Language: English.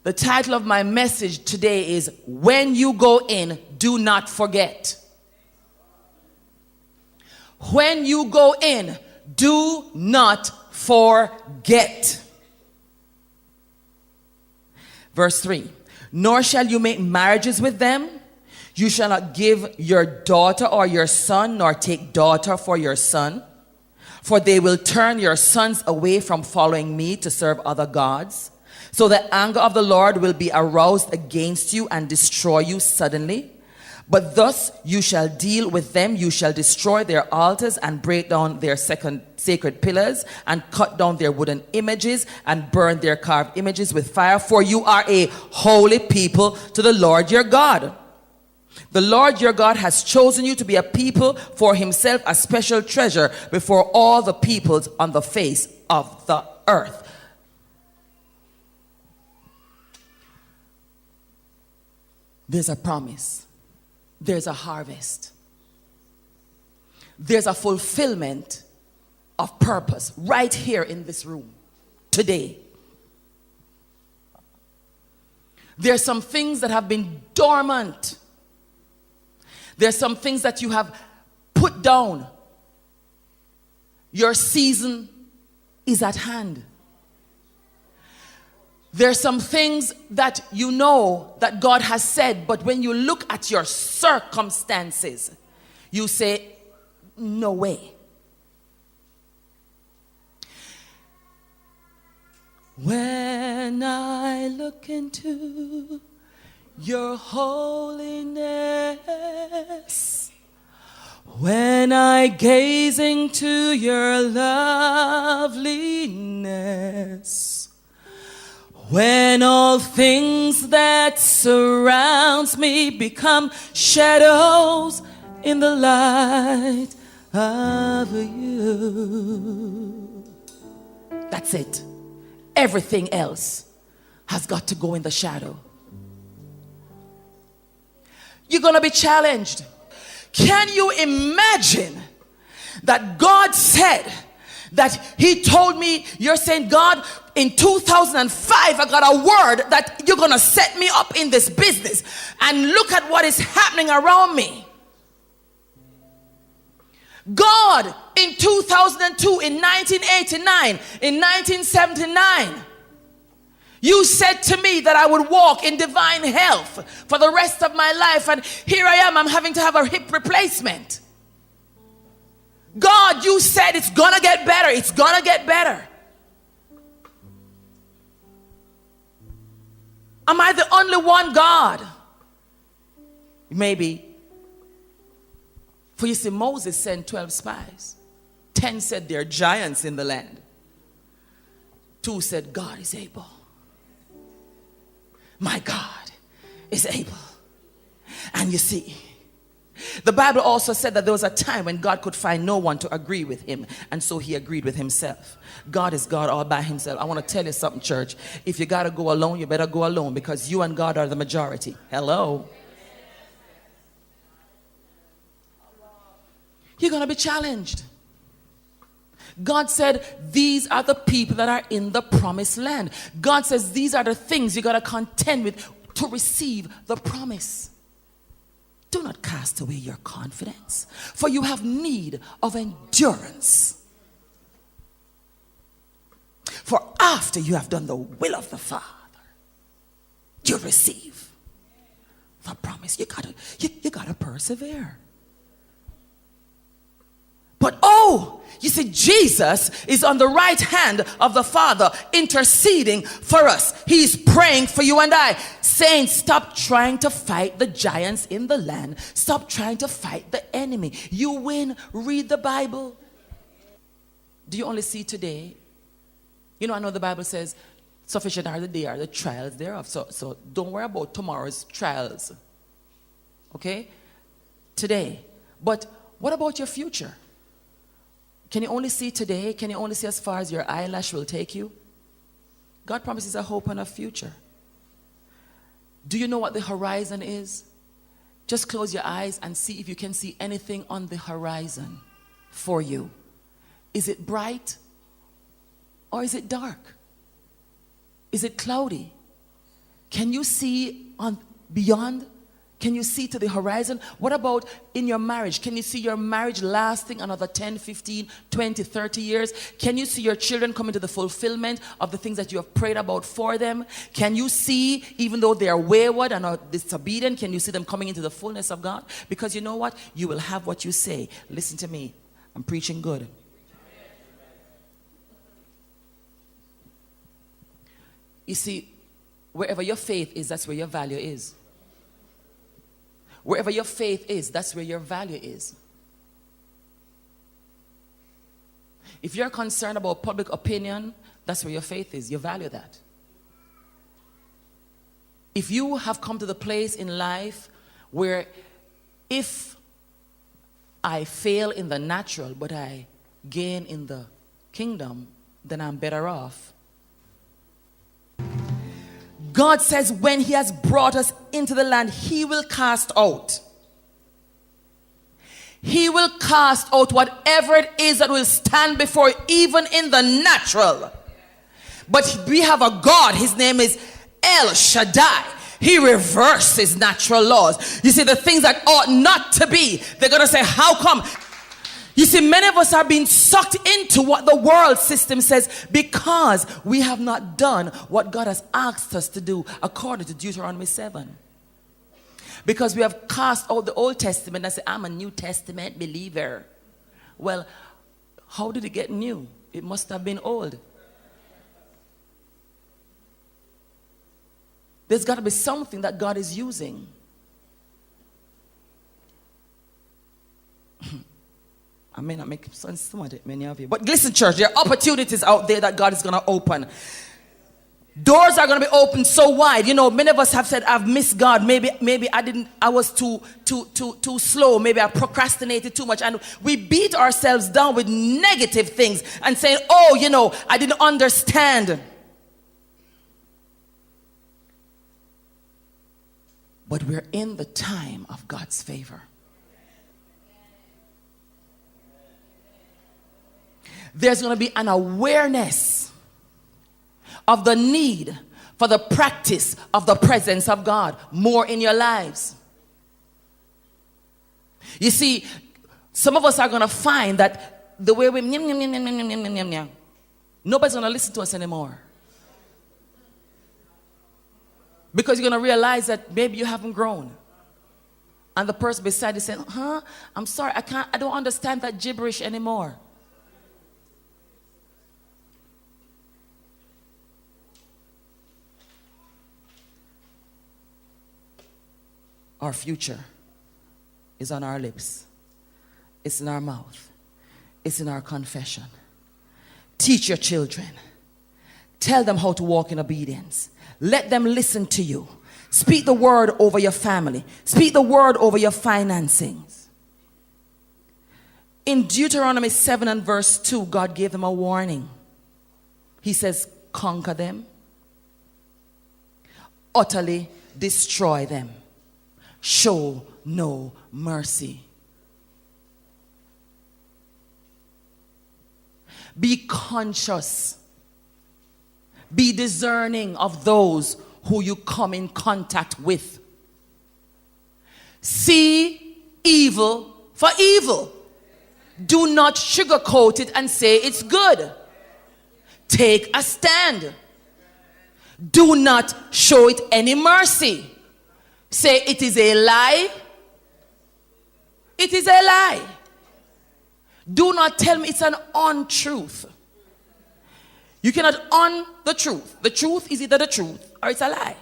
The title of my message today is, When You Go In, Do Not Forget. When you go in, do not forget. Verse 3. Nor shall you make marriages with them. You shall not give your daughter or your son, nor take daughter for your son. For they will turn your sons away from following me to serve other gods. So the anger of the Lord will be aroused against you and destroy you suddenly. But thus you shall deal with them. You shall destroy their altars and break down their sacred pillars and cut down their wooden images and burn their carved images with fire. For you are a holy people to the Lord your God. The Lord your God has chosen you to be a people for himself, a special treasure before all the peoples on the face of the earth. There's a promise. There's a harvest. There's a fulfillment of purpose right here in this room today. There's some things that have been dormant. There's some things that you have put down. Your season is at hand. There's some things that you know that God has said, but when you look at your circumstances, you say, no way. When I look into your holiness, when I gaze into your loveliness, when all things that surrounds me become shadows in the light of you. That's it. Everything else has got to go in the shadow. You're going to be challenged. Can you imagine that God said that he told me, you're saying, God, in 2005, I got a word that you're going to set me up in this business. And look at what is happening around me. God, in 2002, in 1989, in 1979, you said to me that I would walk in divine health for the rest of my life. And here I am, I'm having to have a hip replacement. God, you said it's gonna get better. It's gonna get better. Am I the only one, God? Maybe. For you see, Moses sent 12 spies. 10 said there are giants in the land. 2 said God is able. My God is able. And you see, the Bible also said that there was a time when God could find no one to agree with him, and so he agreed with himself. God is God all by himself. I want to tell you something, church. If you got to go alone, you better go alone, because you and God are the majority. Hello. You're going to be challenged. God said, these are the people that are in the promised land. God says, these are the things you got to contend with to receive the promise. Do not cast away your confidence, for you have need of endurance. For after you have done the will of the Father, you receive the promise. You gotta persevere. But you see, Jesus is on the right hand of the Father interceding for us. He's praying for you and I, saying, stop trying to fight the giants in the land. Stop trying to fight the enemy. You win. Read the Bible. Do you only see today? You know, I know the Bible says, sufficient are the day, are the trials thereof. So don't worry about tomorrow's trials. Okay? Today. But what about your future? Can you only see today? Can you only see as far as your eyelash will take you? God promises a hope and a future. Do you know what the horizon is? Just close your eyes and see if you can see anything on the horizon for you. Is it bright or is it dark? Is it cloudy? Can you see on beyond? Can you see to the horizon? What about in your marriage? Can you see your marriage lasting another 10, 15, 20, 30 years? Can you see your children coming to the fulfillment of the things that you have prayed about for them? Can you see, even though they are wayward and are disobedient, can you see them coming into the fullness of God? Because you know what? You will have what you say. Listen to me. I'm preaching good. You see, wherever your faith is, that's where your value is. Wherever your faith is, that's where your value is. If you're concerned about public opinion, that's where your faith is. You value that. If you have come to the place in life where if I fail in the natural, but I gain in the kingdom, then I'm better off. God says when he has brought us into the land, he will cast out. He will cast out whatever it is that will stand before you, even in the natural. But we have a God, his name is El Shaddai. He reverses natural laws. You see, the things that ought not to be, they're going to say, how come? You see, many of us are being sucked into what the world system says because we have not done what God has asked us to do according to Deuteronomy 7. Because we have cast out the Old Testament and said, I'm a New Testament believer. Well, how did it get new? It must have been old. There's got to be something that God is using. I may not make sense to many of you. But listen, church, there are opportunities out there that God is going to open. Doors are going to be opened so wide. You know, many of us have said, I've missed God. Maybe I was too slow. Maybe I procrastinated too much. And we beat ourselves down with negative things and saying, oh, you know, I didn't understand. But we're in the time of God's favor. There's going to be an awareness of the need for the practice of the presence of God more in your lives. You see, some of us are going to find that the way we nobody's going to listen to us anymore. Because you're going to realize that maybe you haven't grown. And the person beside you saying, I'm sorry, I don't understand that gibberish anymore. Our future is on our lips. It's in our mouth. It's in our confession. Teach your children. Tell them how to walk in obedience. Let them listen to you. Speak the word over your family. Speak the word over your financings. In Deuteronomy 7 and verse 2, God gave them a warning. He says, conquer them. Utterly destroy them. Show no mercy. Be conscious. Be discerning of those who you come in contact with. See evil for evil. Do not sugarcoat it and say it's good. Take a stand. Do not show it any mercy. Say it is a lie. It is a lie. Do not tell me it's an untruth. You cannot un the truth. The truth is either the truth or it's a lie.